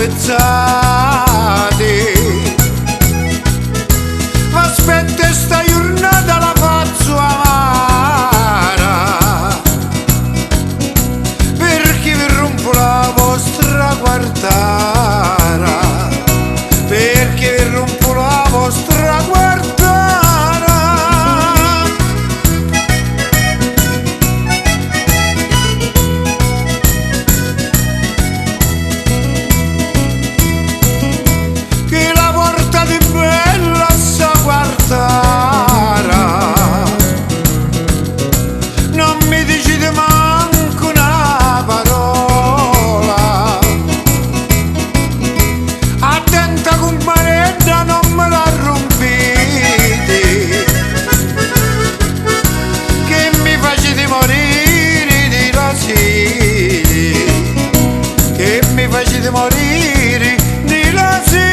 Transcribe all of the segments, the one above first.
pezzati. Ma aspetta sta giornata la faccio amara, perché vi rompo la vostra guardara, perché vi rompo la vostra guardara. Che la porta di bella sa guardara, non mi dicite manco una parola. Attenta comparetta, non me la rompite, che mi facete morire di lasiti, che mi facete morire di lasiti.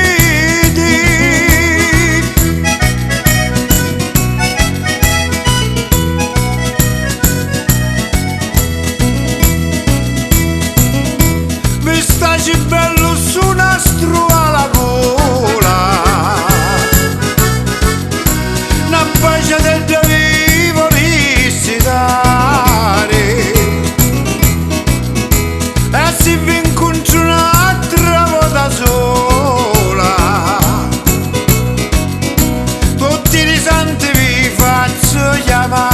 Mi staci bello su nastro alla gola, una bacia del devi volessi dare, e se vi incontro un'altra volta sola, tutti i santi vi faccio chiamare.